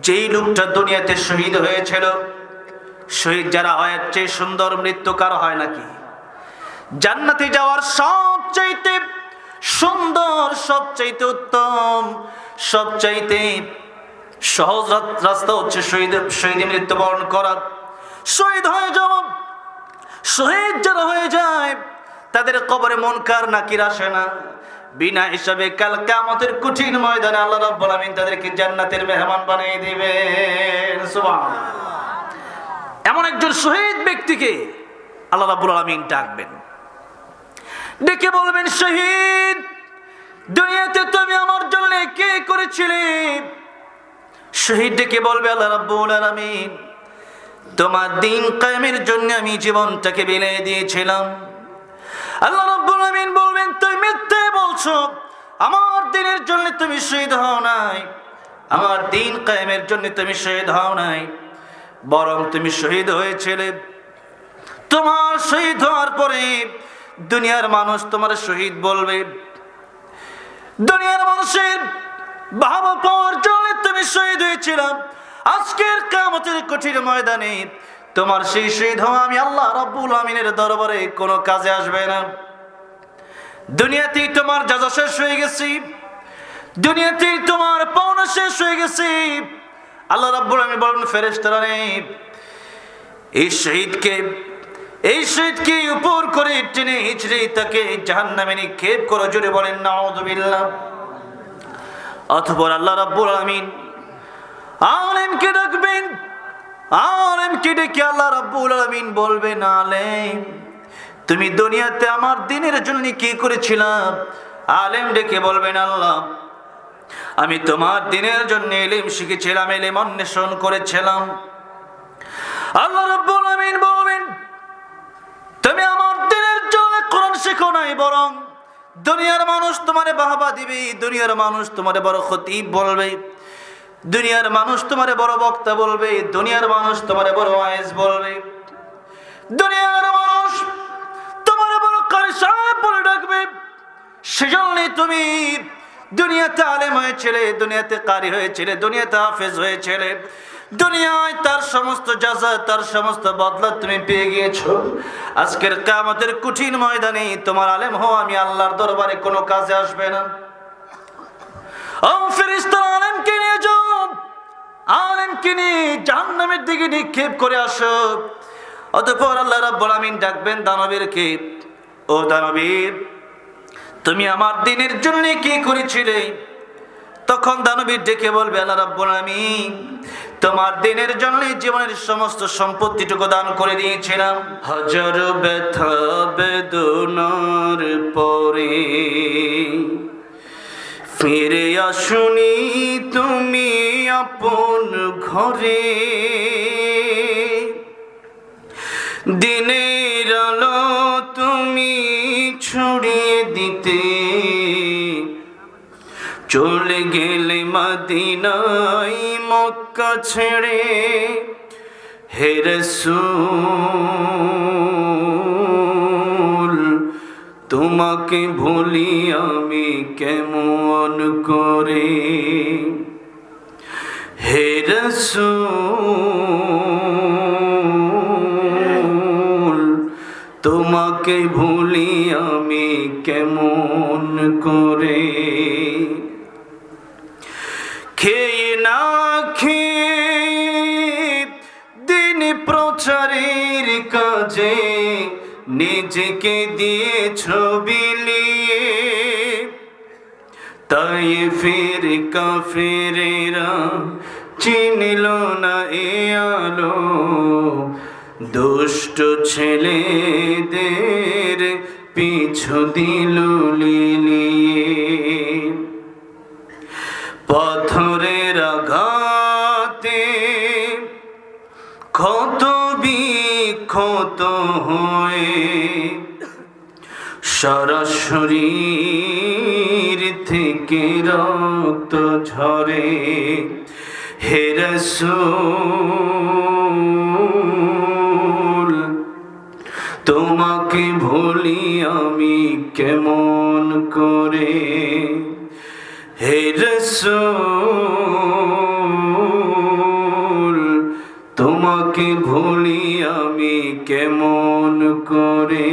যেই লোকটা দুনিয়াতে শহীদ হয়েছিল, শহীদ যারা হয় চেয়ে সুন্দর মৃত্যু কারো হয় নাকি? জান্নাতে যাওয়ার সবচাইতে সুন্দর, সবচাইতে উত্তম, সবচাইতে সহজ রাস্তা হচ্ছে শহীদ মৃত্যুবরণ করা, শহীদ হয়ে যাওয়া। শহীদ যারা হয়ে যায় তাদের কবরে মুনকার নাকির আসে না। বিনা হিসাবে কাল কিয়ামতের কঠিন ময়দানে আল্লাহ রাব্বুল আলামিন তাদেরকে জান্নাতের মেহমান বানিয়ে দিবেন। সুবহানাল্লাহ। এমন একজন শহীদ ব্যক্তিকে আল্লাহ রাব্বুল আলামিন ডাকবেন, ডেকে বলবেন, শহীদ, দুনিয়াতে তুমি আমার জন্য কি করেছিলে? শহীদ ডেকে বলবে, আল্লাহ রাব্বুল আলামিন, তোমার দ্বীন কায়েমের জন্য আমি জীবনটাকে বিলিয়ে দিয়েছিলাম। আল্লাহ রাব্বুল আলামিন বলবেন, তুমি মিথ্যে বলছো, আমার দ্বীনের জন্য তুমি শহীদ হও নাই, আমার দ্বীন কায়েমের জন্য তুমি শহীদ হও নাই, বরং তুমি শহীদ হয়েছিলে। তোমার শহীদ হওয়ার পরে দুনিয়ার মানুষ তোমার শহীদ বলবে, দুনিয়ার মানুষের বাহবা পাওয়ার জন্য তুমি শহীদ হয়েছিলাম। আজকের কিয়ামতের কঠিন ময়দানে তোমার সেই শহীদ হওয়া আমি আল্লাহ রাব্বুল আমিনের দরবারে কোনো কাজে আসবে না। দুনিয়াতেই তোমার যাজা শেষ হয়ে গেছি, দুনিয়াতেই তোমার পাওনা শেষ হয়ে গেছি। আল্লাহ রাব্বুল আমিন বলেন, ফেরেশতারা এই শহীদকে উপর করে টেনে হিচড়ে তাকে জাহান্নামে নিক্ষেপ করে, জোরে বলেন নাউযুবিল্লাহ। অতঃপর আল্লাহ রাব্বুল আমিন আলেমকে ডাকবেন, আলেমকে ডেকে আল্লাহ রাব্বুল আলামিন বলবেন, আলেম, তুমি দুনিয়াতে আমার দ্বীনের জন্য কি করেছিলাম? আলেম ডেকে বলবেন, আল্লাহ, আমি তোমার দ্বীনের জন্য ইলম শিখেছিলাম, ইলম অন্বেষণ করেছিলাম। আল্লাহ রাব্বুল আমিন বলবেন, তুমি আমার দ্বীনের জন্য কোরআন শেখো নাই, বরং দুনিয়ার মানুষ তোমারে বাহবা দিবে, দুনিয়ার মানুষ তোমারে বড় খতিব বলবে, দুনিয়ার মানুষ তোমারে বড় বক্তা বলবে, দুনিয়ার মানুষ তোমারে বড় ওয়াইজ বলবে, দুনিয়ার মানুষ তোমারে বড় কারি সাহেব বলে ডাকবে। সেজন্য তুমি দুনিয়াতে আলেম হয়েছিলে, দুনিয়াতে কারি হয়েছিলে, দুনিয়াতে হাফেজ হয়েছিলে, দুনিয়ায় তার সমস্ত জাযা, তার সমস্ত বদলা তুমি পেয়ে গিয়েছো। আজকের কিয়ামতের কঠিন ময়দানে তোমার আলেম হওয়া আমি আল্লাহর দরবারে কোনো কাজে আসবে না। ও ফেরেশতারা, আলেমকে নিয়ে যাও, আলেমকে নিয়ে জাহান্নামের দিকে নিক্ষেপ করে আসো। অতঃপর আল্লাহ রাব্বুল আমিন ডাকবেন দানবীরকে, ও দানবীর, তুমি আমার দ্বীনের জন্য কি করেছিলে? তখন দানবীর ডেকে বলবে, আল্লাহ রাব্বুল আমিন, তোমার দ্বীনের জন্য জীবনের সমস্ত সম্পত্তিটুকু দান করে দিয়েছিলাম। হাজার ব্যথা বেদনার পরে ফিরে আসুনি তুমি আপন ঘরে, দিনের আলো তুমি ছড়িয়ে দিতে চলে গেলে মদিনায় মক্কা ছেড়ে। হে রাসূল, তোমাকে ভুলি আমি কেমন করে? হে রাসূল, তোমাকে ভুলি আমি কেমন করে? খেয়ে না খেয়ে দিন প্রচারের কাজে নিজেকে দিয়েছ বিলিয়ে, তাই ফির কাফেরেরা চিনল না এ আলো, দুষ্ট ছেলেদের পিছু দিল লিলিয়ে। পাথরের আঘাতে ক্ষত বিক্ষত হয়ে সারা শরীর থেকে রক্ত ঝরে। হে রাসূল, তোমাকে ভুলি আমি কেমন করে? হে রাসূল, তোমাকে ভুলি আমি কেমন করে,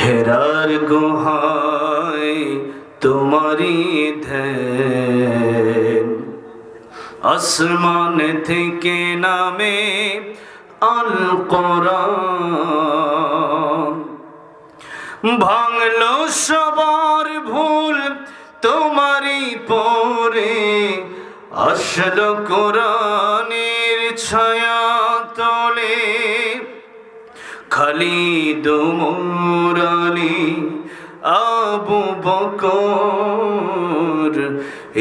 হেরার গুহায় তোমারি ধ্যান, আসমান থেকে নামে আল কোরআন, ভাঙলো সবার ভুল তোমারি পরে, আসলো কোরআনের ছায়া তলে, খালিদ ওমর আলী আবু বকর,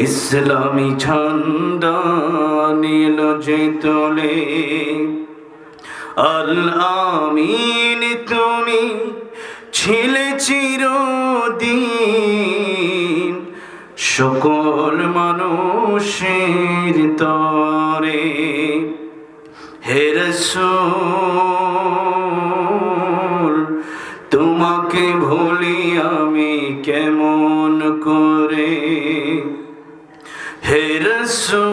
ইসলামী ঝান্ডা নীল যে তোলে, আল আমিন তুমি ছিলে চিরদিন, সকল মানুষের তরে, হে রাসূল তোমাকে ভুলি আমি কেমন করে, হে রাসূল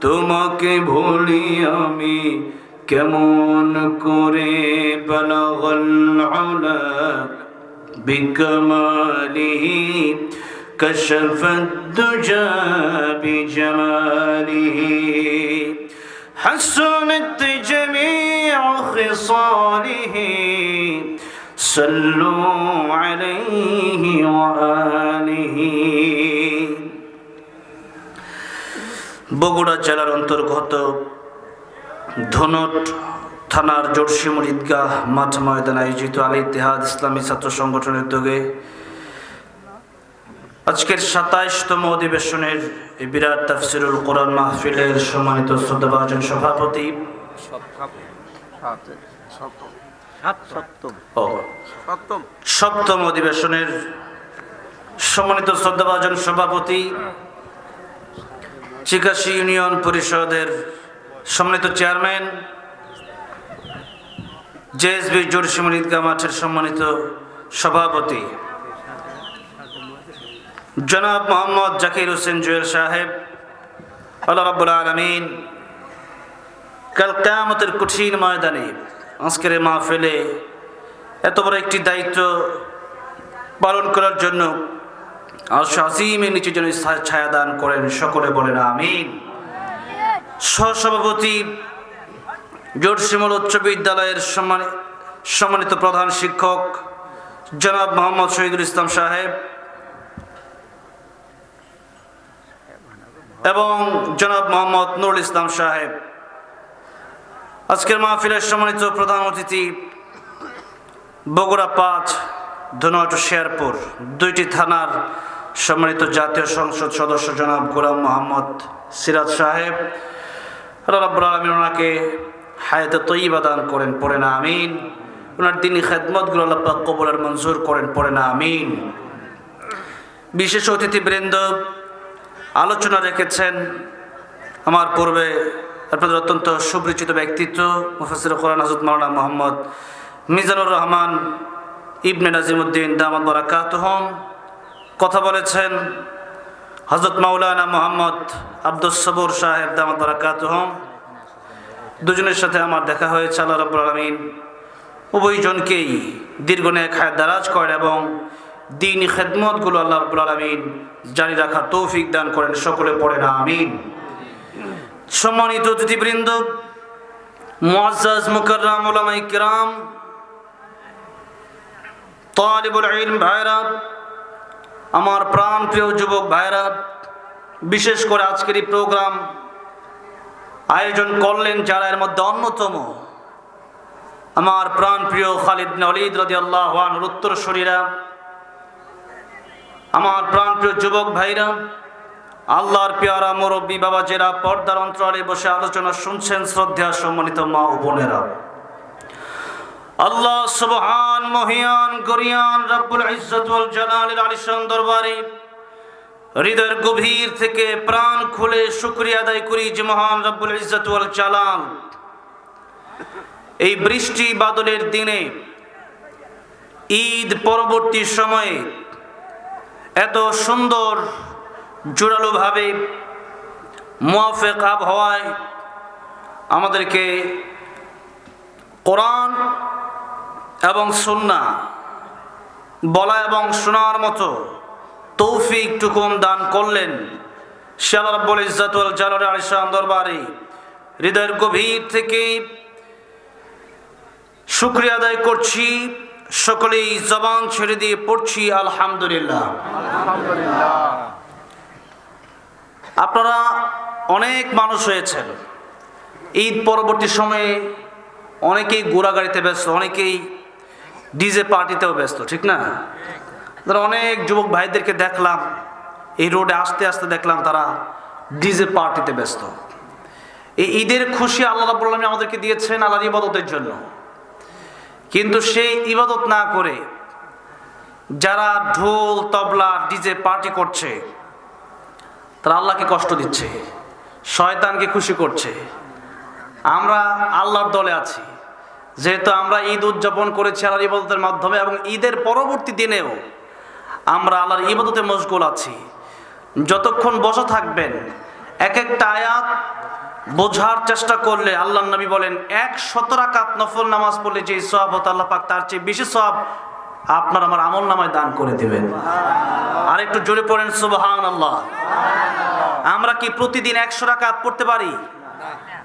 তোমাকে ভুলি আমি কেমন করে, বালাগাল উলা বিকামালিহি কাশাফাদ দুজা বিজামালিহি, হাসনাত জামিউ খিসালিহি, সাল্লু আলাইহি ওয়া আলিহি। বগুড়া জেলার অন্তর্গত ধনট থানার জোরশিমুল ঈদগাহ মাঠ ময়দানে আয়োজিত আল ইত্তেহাদ ইসলামী ছাত্র সংগঠনের উদ্যোগে আজকের ২৭তম অধিবেশনের এই বিরাট তাফসিরুল কোরআন মাহফিলের সম্মানিত শ্রদ্ধাভাজন সভাপতি, সপ্তম অধিবেশনের সম্মানিত শ্রদ্ধাভাজন সভাপতি, চিকাশী ইউনিয়ন পরিষদের সম্মানিত চেয়ারম্যান, জেএসবি জোরশিমুল ঈদগাহ মাঠের সম্মানিত সভাপতি জনাব মোহাম্মদ জাকির হোসেন জুয়েল সাহেব, আল্লাহ রাব্বুল আলামিন কাল কিয়ামতের কঠিন ময়দানে আজকের এই মাহফিলে এত বড় একটি দায়িত্ব পালন করার জন্য আরশ আজিমের নিচে যেন ছায়া দান করেন, সকলে বলেন আমিন। সহসভাপতি জোরশিমুল উচ্চ বিদ্যালয়ের সম্মানিত প্রধান শিক্ষক জনাব মোহাম্মদ শহীদুল ইসলাম সাহেব এবং জনাব মোহাম্মদ নুরুল ইসলাম সাহেব, আজকের মাহফিলের সম্মানিত প্রধান অতিথি বগুড়া ৫ ধনট শেরপুর দুইটি থানার সম্মানিত জাতীয় সংসদ সদস্য জনাব গোলাম মোহাম্মদ সিরাজ সাহেব, আল্লাহ রাব্বুল আলামিন ওনাকে হায়াতে তয়্যিবা দান করেন, পড়েন আমিন। ওনার দিনী খেদমতগুলো আল্লাহ পাক কবুল আর মঞ্জুর করেন, পড়েন আমিন। বিশেষ অতিথিবৃন্দ আলোচনা রেখেছেন আমার পূর্বে আপনাদের অত্যন্ত সুপরিচিত ব্যক্তিত্ব মুফাসসির কোরআন হযরত মাওলানা মোহাম্মদ মিজানুর রহমান ইবনে নাজিমউদ্দিন দামাত বারাকাতুহুম। কথা বলেছেন হযরত মাওলানা মোহাম্মদ আব্দুস সবুর সাহেব দামাত বারাকাতুহুম। দুজনের সাথে আমার দেখা হয়েছে। আল্লাহ রাব্বুল আলামিন উভয়জনকেই দীর্ঘ নেক হায়াত দারাজ করেন এবং দ্বীনি খেদমতগুলো আল্লাহ রাব্বুল আলামিন জারি রাখার তৌফিক দান করেন, সকলে পড়েন আমিন। সম্মানিত অতিথিবৃন্দ, মুআজ্জাজ মুকাররম উলামায়ে কিরাম, তালিবুল ইলম ভাইরা, আমার প্রাণ প্রিয় যুবক ভাইরা, বিশেষ করে আজকের এই প্রোগ্রাম আয়োজন করলেন যারা, এর মধ্যে অন্যতম আমার প্রাণ প্রিয় খালিদ বিন ওয়ালিদ রাদিয়াল্লাহু আনহুর উত্তরসূরিরা, আমার প্রাণ প্রিয় যুবক ভাইরা, আল্লাহর পেয়ারা মুরব্বী বাবা যারা পর্দার অন্তরালে বসে আলোচনা শুনছেন, শ্রদ্ধা সম্মানিত মা ও বোনেরা, আল্লাহ সুবহান মহিয়ান গরিয়ান রব্বুল ইজ্জত ওয়াল জালালের আলিশান দরবারে হৃদয়ের গভীর থেকে প্রাণ খুলে শুকরিয়া আদায় করি যে মহান রব্বুল ইজ্জত ওয়াল জালাল এই বৃষ্টি বাদলের দিনে ঈদ পরবর্তী সময়ে এত সুন্দর জোরালোভাবে মুওয়াফিক আবহাওয়ায় আমাদেরকে কোরআন এবং সুন্নাহ বলা এবং শোনার মতো তৌফিক টুকুম দান করলেন। সে আল্লাহ রাব্বুল ইজ্জত ওয়াল জালালের আলিশান দরবারে হৃদয়ের গভীর থেকে শুকরিয়া আদায় করছি। সকলেই জবান ছেড়ে দিয়ে পড়ছি আলহামদুলিল্লাহ। আপনারা অনেক মানুষ হয়েছেন, ঈদ পরবর্তী সময়ে অনেকেই ঘোরাগাড়িতে ব্যস্ত, অনেকেই ডিজে পার্টিতেও ব্যস্ত, ঠিক না? অনেক যুবক ভাইদেরকে দেখলাম এই রোডে আসতে আসতে দেখলাম তারা ডিজে পার্টিতে ব্যস্ত। এই ঈদের খুশি আল্লাহ রাব্বুল আলামিন আমাদেরকে দিয়েছেন আল্লাহর ইবাদতের জন্য, কিন্তু সেই ইবাদত না করে যারা ঢোল তবলা ডিজে পার্টি করছে তারা আল্লাহকে কষ্ট দিচ্ছে, শয়তানকে খুশি করছে। আমরা আল্লাহর দলে আছি, যেহেতু আমরা ঈদ উদযাপন করেছি আল্লাহর ইবাদতের মাধ্যমে এবং ঈদের পরবর্তী দিনেও আমরা আল্লাহর ইবাদতে মশগুল আছি। যতক্ষণ বসে থাকবেন এক একটা আয়াত বোঝার চেষ্টা করলে আল্লাহর নবী বলেন 100 রাকাত নফল নামাজ পড়লে যে সওয়াব হতো আল্লাহ পাক তার চেয়ে বেশি সওয়াব আপনার আমার আমল নামায় দান করে দিবেন। আর একটু জোরে পড়েন সুবহানাল্লাহ। আমরা কি প্রতিদিন 100 রাকাত পড়তে পারি?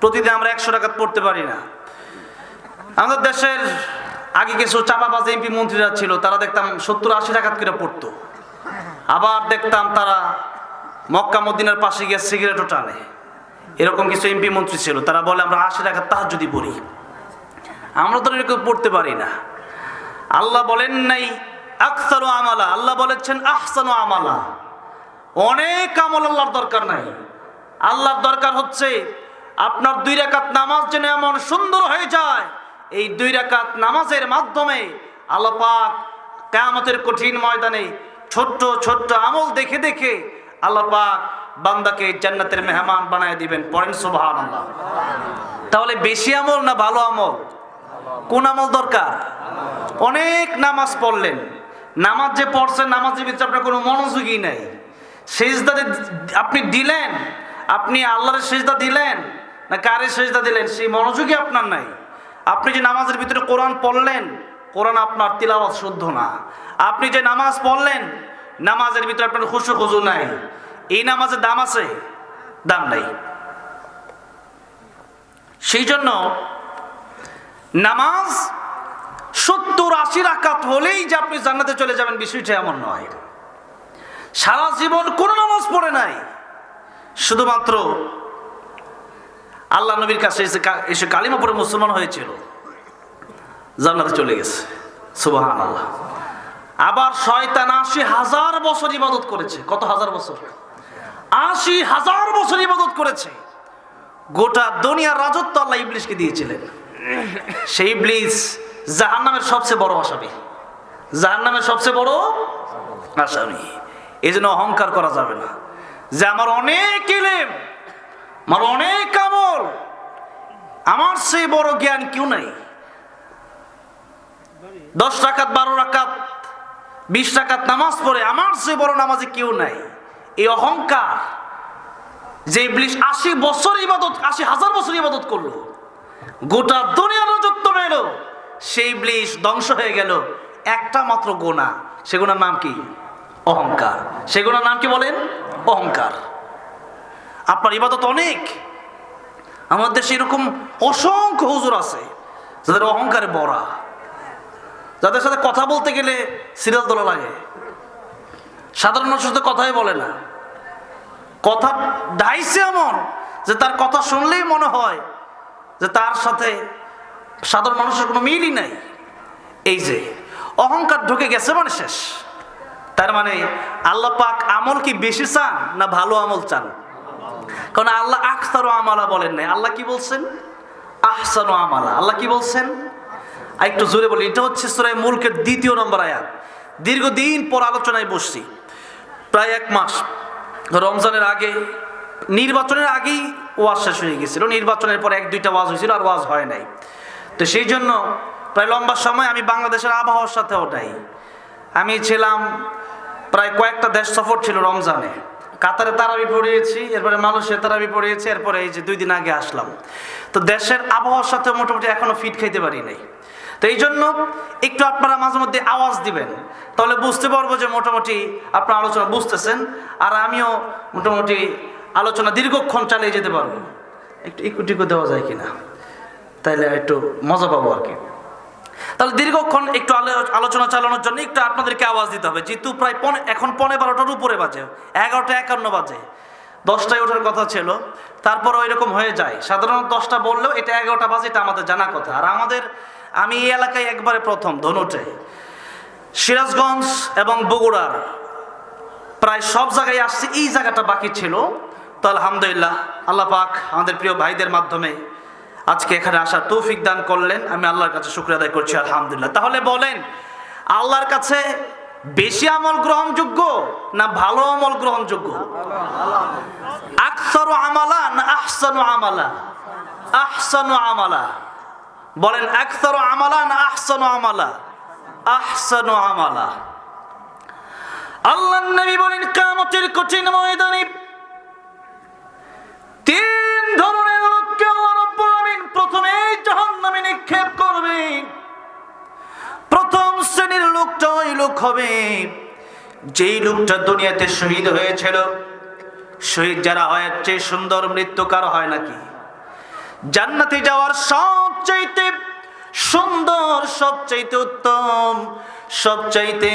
প্রতিদিন আমরা 100 রাকাত পড়তে পারি না। আমাদের দেশের আগে কিছু চাপাবাজ এমপি মন্ত্রীরা ছিল, তারা দেখতাম 70-80 রাকাত করে পড়তো। আবার দেখতাম তারা মক্কা মদিনার পাশে গিয়ে সিগারেটও টানে। এরকম কিছু এমপি মন্ত্রী ছিল, তারা বলে আমরা 80 রাকাত তাহাজ্জুদি পড়ি। আমরা তো এরকম পড়তে পারি না। আল্লাহ বলেন নাই আকসারু আমালা, আল্লাহ বলেছেন আহসানু আমালা। অনেক আমল আল্লাহর দরকার নাই, আল্লাহর দরকার হচ্ছে আপনার 2 রাকাত নামাজ যেন এমন সুন্দর হয়ে যায়, এই 2 রাকাত নামাজের মাধ্যমে আল্লাহ পাক কিয়ামতের কঠিন ময়দানে ছোট্ট ছোট্ট আমল দেখে দেখে আল্লাহ পাক বান্দাকে জান্নাতের মেহমান বানায় দিবেন। পড়েন সুবহানাল্লাহ। তাহলে বেশি আমল না ভালো আমল? কোন আমল দরকার? অনেক নামাজ পড়লেন, নামাজ যে পড়ছেন নামাজের ভিতরে আপনার কোনো মনোযোগই নাই। সেজদা আপনি দিলেন, আপনি আল্লাহর সেজদা দিলেন না কারে সেজদা দিলেন সেই মনোযোগই আপনার নাই। আপনি যে নামাজের ভিতরে কোরআন পড়লেন, কোরআন আপনার তিলাওয়াত শুদ্ধ না। আপনি যে নামাজ পড়লেন, নামাজের ভিতরে আপনার খুশু খুজু নাই। এই নামাজের দাম আছে? দাম নাই। সেই জন্য নামাজ 70-80 রাকাত হলেই যে আপনি জান্নাতে চলে যাবেন বিষয়টা এমন নয়। সারা জীবন কোন নামাজ পড়ে নাই, শুধুমাত্র আল্লাহ নবীর কাছে এসে কালিমা পড়ে মুসলমান হয়েছিল, জান্নাতে চলে গেছে। সুবহানাল্লাহ। আবার শয়তান 80,000 বছর ইবাদত করেছে। কত হাজার বছর? 80,000 বছর ইবাদত করেছে। গোটা দুনিয়ার রাজত্ব আল্লাহ ইবলিসকে দিয়েছিলেন। সেই ইবলিস জাহান্নামের সবচেয়ে বড় আসামি, জাহান্নামের সবচেয়ে বড় আসামি। এই জন্য অহংকার করা যাবে না যে আমার অনেক ইলম, আমার অনেক আমল, আমার সেই বড় জ্ঞান কেউ নাই। 10 রাকাত 12 রাকাত 20 রাকাত নামাজ পড়ে আমার সেই বড় নামাজে কেউ নাই। এই অহংকার যে ইবলিস 80,000 বছর ইবাদত করলো, গোটা দুনিয়ার রাজত্ব পেল, সেই ইবলিস ধ্বংস হয়ে গেল একটা মাত্র গুনাহ। সে গুনার নাম কি? অহংকার। সে গুনার নাম কি বলেন? অহংকার। আপনার ইবাদত অনেক। আমাদের দেশে এরকম অসংখ্য হুজুর আছে যাদের অহংকারে বড়া, যাদের সাথে কথা বলতে গেলে সিরিয়াল তোলা লাগে। সাধারণ মানুষের সাথে কথাই বলে না, কথা ডাইছে এমন যে তার কথা শুনলেই মনে হয় যে তার সাথে সাধারণ মানুষের কোনো মিলই নাই। এই যে অহংকার ঢুকে গেছে মানে শেষ। তার মানে আল্লাহ পাক আমল কি বেশি চান না ভালো আমল চান? কারণ আল্লাহ আকসারু আমালা বলেন নাই, আল্লাহ কি বলছেন? আহসানু আমালা। আল্লাহ কি বলছেন? আর একটু জোরে বলি। এটা হচ্ছে সূরা মুলকের 2 নম্বর আয়াত। দীর্ঘদিন পর আলোচনায় বসছি, প্রায় 1 মাস। রমজানের আগে, নির্বাচনের আগেই ওয়াজ শেষ হয়ে গেছিল। নির্বাচনের পর 1-2টা ওয়াজ হয়েছিল, আর ওয়াজ হয় নাই। তো সেই জন্য প্রায় লম্বা সময় আমি বাংলাদেশের আবহাওয়ার সাথেও নাই। আমি ছিলাম প্রায় কয়েকটা দেশ সফর ছিল রমজানে। কাতারে তারাবি পড়িয়েছি, এরপরে মালয়েশিয়া তারাবি পড়িয়েছি, এরপরে এই যে 2 দিন আগে আসলাম। তো দেশের আবহাওয়ার সাথে মোটামুটি এখনো ফিট খাইতে পারি নাই। তো এই জন্য একটু আপনারা মাঝে মধ্যে আওয়াজ দিবেন, তাহলে বুঝতে পারবো যে মোটামুটি আপনার আলোচনা বুঝতেছেন, আর আমিও মোটামুটি আলোচনা দীর্ঘক্ষণ চালিয়ে যেতে পারবো। একটু ইকুটিকু দেওয়া যায় কিনা, তাইলে একটু মজা পাবো আর কি। তাহলে দীর্ঘক্ষণ একটু আলোচনা চালানোর জন্য একটু আপনাদেরকে আওয়াজ দিতে হবে। যেহেতু প্রায় এখন 12:15টার উপরে বাজে, 11:51 বাজে। 10টায় ওঠার কথা ছিল, তারপর ওই রকম হয়ে যায়। সাধারণত 10টা বললেও এটা 11টা বাজে, এটা আমাদের জানা কথা। আর আমি এই এলাকায় একবারে প্রথম ধনুটে, সিরাজগঞ্জ এবং বগুড়ার প্রায় সব জায়গায় আসছি, এই জায়গাটা বাকি ছিল। তো আলহামদুলিল্লাহ, আল্লাহ পাক আমাদের প্রিয় ভাইদের মাধ্যমে আজকে এখানে আসার তৌফিক দান করলেন। আমি আল্লাহর কাছে শুকরিয়া আদায় করছি, আলহামদুলিল্লাহ। তাহলে বলেন, আল্লাহর কাছে বেশি আমল গ্রহণযোগ্য না ভালো আমল গ্রহণযোগ্য? আকসারু আমালা না আহসানু আমালা? আহসানু আমালা। বলেন, আকসারু আমালা না আহসানু আমালা? আহসানু আমালা। আল্লাহর নবী বলেন, কিয়ামতের কঠিন ময়দানে 3 ধরনের লোককে আল্লাহ রাব্বুল আলামিন প্রথমে জাহান্নামে নিক্ষেপ করবে। প্রথম শ্রেণীর লোকটা ওই লোক হবে যেই লোকটা দুনিয়াতে শহীদ হয়েছিল। শহীদ যারা হয়, চেয়ে সুন্দর মৃত্যু কারো হয় নাকি? জান্নাতে যাওয়ার সবচাইতে সুন্দর, সবচাইতে উত্তম, সবচাইতে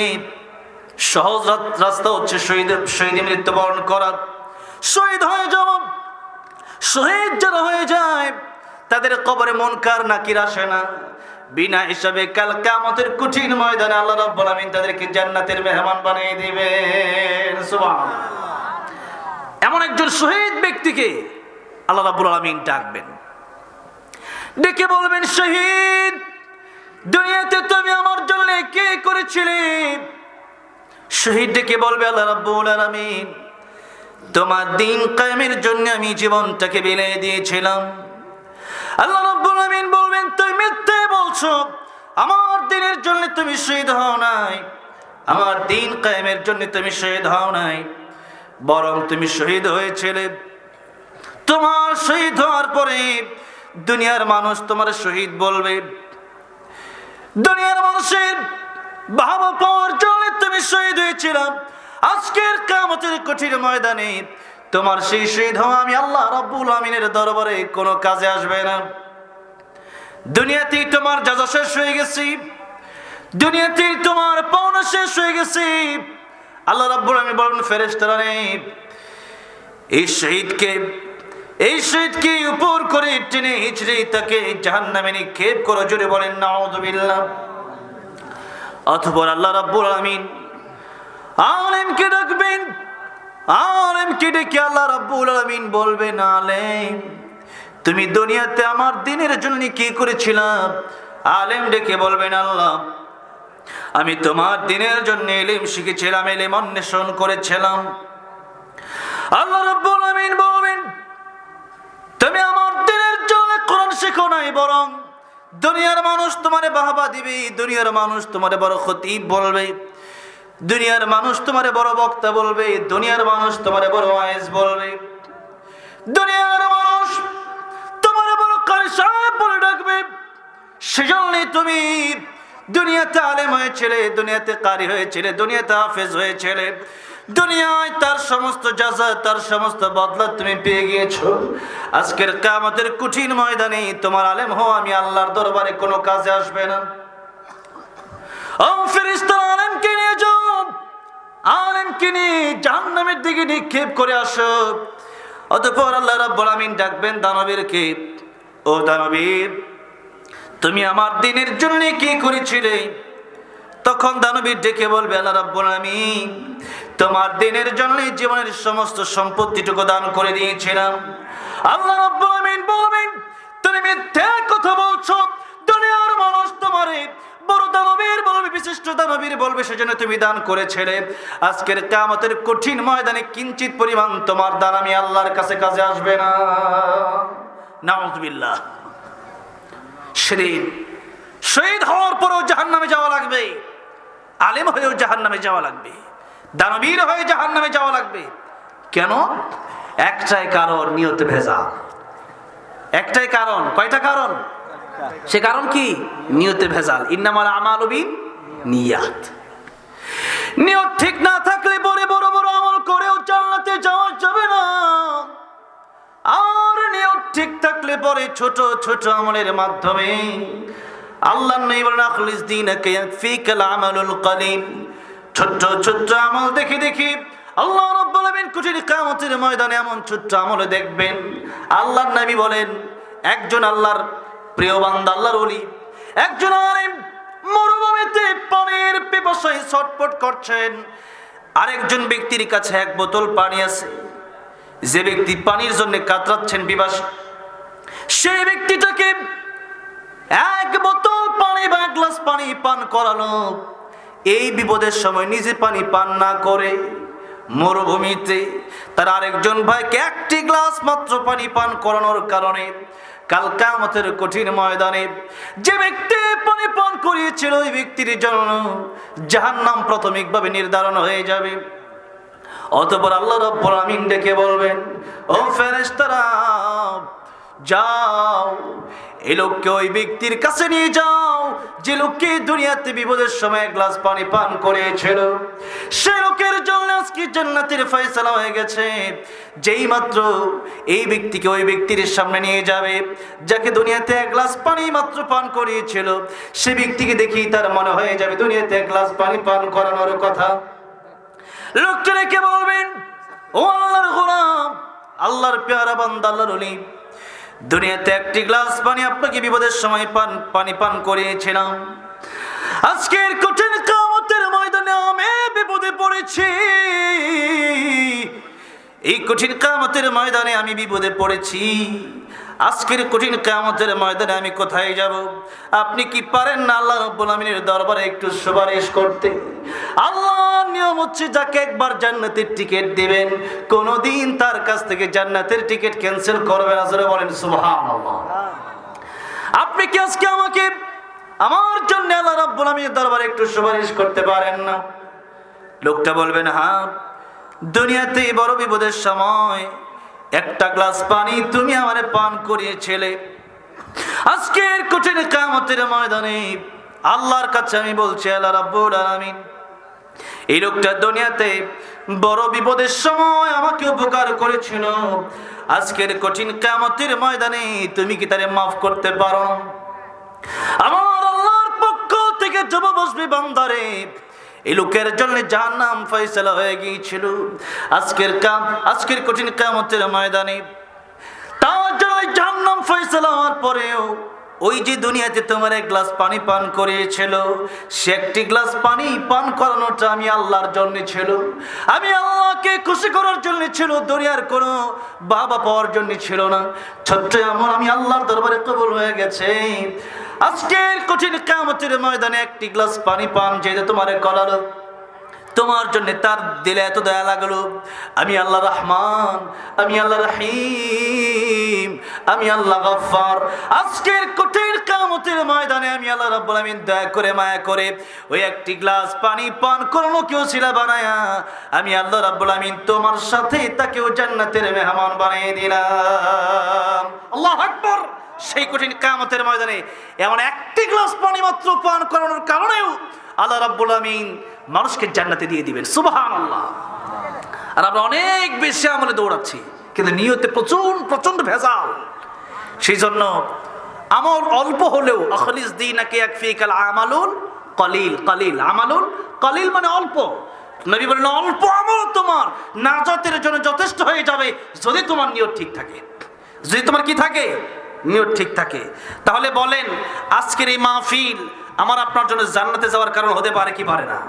সহজ রাস্তা হচ্ছে শহীদ মৃত্যুবরণ করা, শহীদ হয়ে যাওয়া। শহীদ যারা হয়ে যায় তাদের কবরে মুনকার নাকির আসে না। বিনা হিসাবে কাল কিয়ামতের কঠিন ময়দানে আল্লাহ রাব্বুল আলামিন তাদেরকে জান্নাতের মেহমান বানিয়ে দিবেন। সুবহানাল্লাহ। এমন একজন শহীদ ব্যক্তিকে আল্লাহ রাব্বুল আলামিন ডাকবেন, ডেকে বলবেন, শহীদ, দুনিয়াতে তুমি আমার জন্য কি করেছিলে? শহীদ ডেকে বলবে, আল্লাহ রাব্বুল আলামিন, তোমার দিন কায়েমের জন্য আমি জীবনটাকে বিলিয়ে দিয়েছিলাম। আল্লাহ রাব্বুল আলামিন বলবেন, তুমি মিথ্যে বলছো, আমার দিনের জন্য তুমি শহীদ হও নাই, আমার দিন কায়েমের জন্য তুমি শহীদ হও নাই, বরং তুমি শহীদ হয়েছিলে। তোমার শহীদ হওয়ার পরে দুনিয়ার মানুষ তোমার শহীদ বলবে, দুনিয়ার মানুষের বাহবা পাওয়ার জন্য তুমি শহীদ হয়েছিলাম। আজকের কিয়ামতের কঠিন ময়দানে তোমার সেই শহীদ হওয়া আমি আল্লাহ রাব্বুল আমিনের দরবারে কোনো কাজে আসবে না। দুনিয়াতেই তোমার যাজা শেষ হয়ে গেছি, দুনিয়াতেই তোমার পাওনা শেষ হয়ে গেছে। আল্লাহ রাব্বুল আমিন বলেন, ফেরেশতারা রে, এই শহীদকে উপর করে টেনে হিচড়ে তাকে জাহান্নামে নিক্ষেপ করো। জোরে বলেন নাউযুবিল্লাহ। অতঃপর আল্লাহ রাব্বুল আমিন আলেমকে ডাকবেন, আলেমকে ডেকে আল্লাহ রাব্বুল আলামিন বলবেন, আলেম, তুমি দুনিয়াতে আমার দ্বীনের জন্য কি করেছিলাম? আলেম ডেকে বলবেন, আল্লাহ, আমি তোমার দ্বীনের জন্য ইলম শিখেছিলাম, ইলম অন্বেষণ করেছিলাম। আল্লাহ রাব্বুল আলামিন বলবেন, তুমি আমার দ্বীনের জন্য কোরআন শিখো নাই, বরং দুনিয়ার মানুষ তোমারে বাহবা দিবে, দুনিয়ার মানুষ তোমারে বড় খতিব বলবে, দুনিয়ার মানুষ তোমারে বড় বক্তা বলবে, দুনিয়ার মানুষ তোমারে বড় ওয়াইজ বলবে, দুনিয়ার মানুষ তোমারে বড় কারি সাহেব বলে ডাকবে। সেজন্য তুমি দুনিয়াতে আলেম হয়েছিলে, দুনিয়াতে কারি হয়েছিলে, দুনিয়াতে হাফেজ হয়েছিলে, দুনিয়ায় তার সমস্ত জাযা, তার সমস্ত বদলা তুমি পেয়ে গিয়েছো। আজকের কিয়ামতের কঠিন ময়দানে তোমার আলেম হওয়া আমি আল্লাহর দরবারে কোনো কাজে আসবে না। ও ফেরেশতারা, আলেমকে নিয়ে যাও, আলেমকে নিয়ে জাহান্নামের দিকে নিক্ষেপ করে আসো। অতঃপর আল্লাহ রাব্বুল আমিন ডাকবেন দানবীরকে, ও দানবীর, তুমি আমার দ্বীনের জন্য কি করেছিলে? তখন দানবীর ডেকে বলবে, আল্লাহ রাব্বুল আমিন, তোমার দ্বীনের জন্য জীবনের সমস্ত সম্পত্তিটুকু দান করে দিয়েছিলাম। আল্লাহ রাব্বুল আমিন বলবেন, তুমি মিথ্যা কথা বলছো, দুনিয়ার মানুষ তোমারে বড় দানবীর বলবে, বিশিষ্ট দানবীর বলবে, সেজন্য তুমি দান করেছিলে। আজকের কিয়ামতের কঠিন ময়দানে কিঞ্চিত পরিমাণ তোমার দান আমি আল্লাহর কাছে কাজে আসবে না। নাউযুবিল্লাহ। শহীদ হওয়ার পরেও জাহান্নামে যাওয়া লাগবে, আলেম হয়েও জাহান্নামে যাওয়া লাগবে, দানবীর হয়ে জাহান্নামে যাওয়া লাগবে। কেন? একটাই কারণ, নিয়তে ভেজাল। একটাই কারণ। কয়টা কারণ? সে কারণ কি? নিয়তে ভেজাল। ইন্নামাল আমালু বিন্নিয়াত। নিয়ত ঠিক না থাকলে বড় বড় আমল করেও জান্নাতে যাওয়া যাবে না। আর নিয়ত ঠিক থাকলে পরে ছোট ছোট আমলের মাধ্যমে আল্লাহ নবী বলেন আখলিস দীনাকা ইয়াকফিকাল আমালুল কলিল। ছোট ছোট আমল দেখি দেখি আল্লাহ রাব্বুল আলামিন কঠিন কিয়ামতের ময়দানে এমন ছোট আমল দেখবেন। আল্লাহর নবী বলেন একজন আল্লাহর প্রিয় বান্দা, আল্লাহর ওলি, একজন আলেম মরুভূমিতে পানির পিপাসায় ছটফট করছেন। আরেকজন ব্যক্তির কাছে এক বোতল পানি আছে। যে ব্যক্তি পানির জন্য কাতরাচ্ছেন, পিপাসা, সেই ব্যক্তিটাকে এক বোতল পানি বা এক গ্লাস পানি পান করালো। এই বিপদের সময় নিজে পানি পান না করে মরুভূমিতে তার আরেকজন ভাইকে একটি গ্লাস মাত্র পানি পান করানোর কারণে কাল কিয়ামতের কঠিন ময়দানে যে ব্যক্তি পানি পান করিয়েছিল ওই ব্যক্তির জন্য জাহান্নাম প্রাথমিকভাবে নির্ধারণ হয়ে যাবে। অতঃপর আল্লাহ রাব্বুল আমিন ডেকে বলবেন, ও ফেরেশতারা যাও, এই লোককে ওই ব্যক্তির কাছে নিয়ে যাও যে লোককে দুনিয়াতে বিপদের সময় এক গ্লাস পানি পান করিয়েছিল। সে লোকের জন্য আজকে জান্নাতের ফয়সালা হয়ে গেছে। যেই মাত্র এই ব্যক্তিকে ওই ব্যক্তির সামনে নিয়ে যাবে যাকে দুনিয়াতে এক গ্লাস পানি মাত্র পান করিয়েছিল, সে ব্যক্তিকে দেখি তার মনে হয়ে যাবে দুনিয়াতে এক গ্লাস পানি পান করানোর কথা। লোকটা রেখে বলবেন, ও আল্লাহর গোলাম, আল্লাহর পেয়ারা বান্দা, আল্লাহর ওলি, দুনিয়াতে একটি গ্লাস পানি আপনাকে বিপদের সময় পানি পান করিয়েছিলাম। আজকের কঠিন কিয়ামতের ময়দানে আমি বিপদে পড়েছি। এই কঠিন কিয়ামতের ময়দানে আমি বিপদে পড়েছি। আজকের কঠিন কিয়ামতের ময়দানে আমি কোথায় যাব? আপনি কি পারেন না আল্লাহ রাব্বুল আমিনের দরবারে একটু সুপারিশ করতে? আল্লাহর নিয়ম হচ্ছে যাকে একবার জান্নাতের টিকিট দিবেন কোনোদিন তার কাছ থেকে জান্নাতের টিকিট ক্যান্সেল করবেন না। জোরে বলেন সুবহানাল্লাহ। আপনি কি আজকে আমাকে আমার জন্য আল্লাহ রাব্বুল আমিনের দরবারে একটু সুপারিশ করতে পারেন না? লোকটা বলবেন, হ্যাঁ, দুনিয়াতে বড় বিপদের সময় একটা গ্লাস পানি তুমি আমারে পান করিয়েছিলে। আজকের কঠিন কিয়ামতের ময়দানে আল্লাহর কাছে আমি বলছি, আল্লাহ রাব্বুল আলামিন, এই লোকটা দুনিয়াতে বড় বিপদের সময় আমাকে উপকার করেছিল। আজকের কঠিন কিয়ামতের ময়দানে তুমি কি তারে মাফ করতে পারো? আমার আল্লাহর পক্ষ থেকে জবাব আসবে, বান্দারে, এই লোকের জন্য জাহান্নাম ফয়সালা হয়ে গিয়েছিল। আজকের কঠিন কিয়ামতের ময়দানে তার জন্য জাহান্নাম ফয়সালা হওয়ার পরেও ওই যে দুনিয়াতে তোমার এক গ্লাস পানি পান করিয়েছিল, সে একটি গ্লাস পানি পান করানোটা আমি আল্লাহর জন্য ছিল, আমি আল্লাহকে খুশি করার জন্য ছিল, দুনিয়ার কোনো বাবা পাওয়ার জন্য ছিল না। ছোট্ট এমন আমি আল্লাহর দরবারে কবুল হয়ে গেছে। আজকের কঠিন কিয়ামতের ময়দানে একটি গ্লাস পানি পান যেটা তোমারে করালো, তোমার জন্য তার দিলে এত দয়া লাগলো। আমি আল্লাহ রহমান, আমি আল্লাহ রহিম, আমি আল্লাহ গফফার। আজকের কঠিন কিয়ামতের ময়দানে আমি আল্লাহ রাব্বুল আমিন দয়া করে মায়া করে ওই একটি গ্লাস পানি পান করানো কেউ ছিল বানায়া আমি আল্লাহ রাব্বুল আমিন তোমার সাথে তাকেও জান্নাতের মেহমান বানিয়ে দিলাম। আল্লাহু আকবার। সেই কঠিন কিয়ামতের ময়দানে এমন একটি গ্লাস পানি মাত্র পান করানোর কারণেও আল্লাহ রাব্বুল আমিন মানুষকে জান্নাতে দিয়ে দিবেন। সুবহানাল্লাহ। আর আমরা অনেক বেশি আমলে দৌড়াচ্ছি, কিন্তু নিয়তে প্রচন্ড ভেজাল। সেই জন্য আমল অল্প হলেও আখলিস দীনাকা ইয়াকফিকাল আমালুল কলিল। কলিল আমালুল কলিল মানে অল্প। নবী বলেন অল্প আমল তোমার নাজাতের জন্য যথেষ্ট হয়ে যাবে যদি তোমার নিয়ত ঠিক থাকে। যদি তোমার কি থাকে? নিয়ত ঠিক থাকে। তাহলে বলেন আজকের এই মাহফিল আমার আপনার জন্য জান্নাতে যাওয়ার কারণ হতে পারে কি পারে না?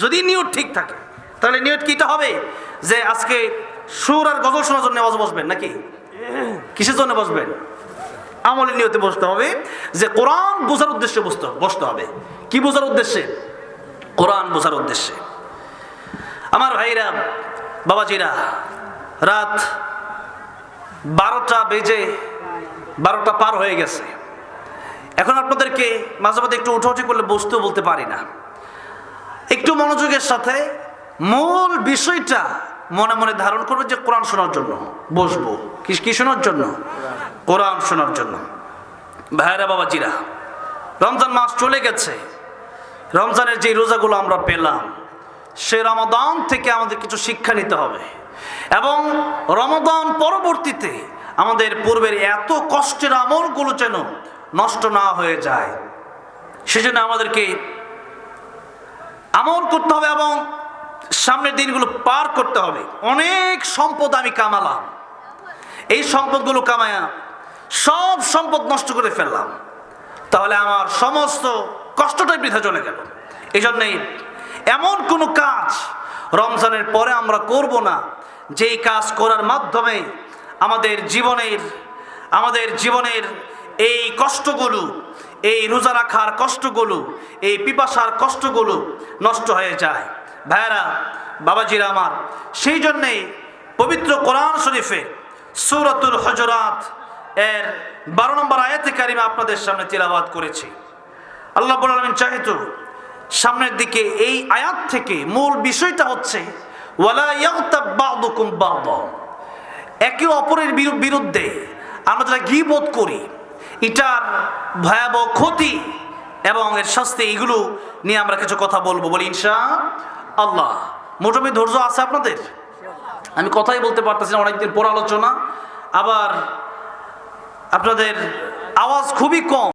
যদি নিয়ত ঠিক থাকে। তাহলে নিয়ত কিটা হবে? যে আজকে সুর আর গজল শোনার জন্য বসবেন নাকি? কিসের জন্য বসবেন? আমলের নিয়তে বসতে হবে যে কোরআন বোঝার উদ্দেশ্যে বসতে হবে। কি বোঝার উদ্দেশ্যে? কোরআন বোঝার উদ্দেশ্যে। আমার ভাইরা, বাবাজিরা, রাত 12টা পার হয়ে গেছে। এখন আপনাদেরকে মাঝে মাঝে একটু উঠাউঠি করলে বসতেও বলতে পারি না। একটু মনোযোগের সাথে মূল বিষয়টা মনে মনে ধারণ করবে যে কোরআন শোনার জন্য বসবো। কি শোনার জন্য? কোরআন শোনার জন্য। ভাইরা বাবাজিরা, রমজান মাস চলে গেছে। রমজানের যে রোজাগুলো আমরা পেলাম, সে রমাদান থেকে আমাদের কিছু শিক্ষা নিতে হবে এবং রমাদান পরবর্তীতে আমাদের পূর্বের এত কষ্টের আমলগুলো যেন নষ্ট না হয়ে যায়, সেজন্য আমাদেরকে আমল করতে হবে এবং সামনের দিনগুলো পার করতে হবে। অনেক সম্পদ আমি কামালাম, এই সম্পদগুলো কামায়া সব সম্পদ নষ্ট করে ফেললাম, তাহলে আমার সমস্ত কষ্টটাই বৃথা চলে গেল। এই জন্যেই এমন কোনো কাজ রমজানের পরে আমরা করব না যেই কাজ করার মাধ্যমে আমাদের জীবনের এই কষ্টগুলো, এই রোজা রাখার কষ্টগুলো, এই পিপাসার কষ্টগুলো নষ্ট হয়ে যায়। ভাইরা বাবাজিরা আমার, সেই জন্যেই পবিত্র কোরআন শরীফে সূরাতুল হুজুরাত এর 12 নম্বর আয়াতে কারিমা আপনাদের সামনে তিলাওয়াত করেছি। আল্লাহ রাব্বুল আলামিন চাইতো সামনের দিকে এই আয়াত থেকে মূল বিষয়টা হচ্ছে ওয়ালা ইয়াগতাব বা'দুকুম বা'দা, একে অপরের বিরুদ্ধে আমরা যারা গীবত করি, এটার ভয়াবহ ক্ষতি এবং এর শাস্তি, এগুলো নিয়ে আমরা কিছু কথা বলবো। বলি ইনশাআল্লাহ। মোটামুটি ধৈর্য আছে আপনাদের? আমি কথাই বলতে পারতেছি না, অনেকদিন পর আলোচনা, আবার আপনাদের আওয়াজ খুবই কম।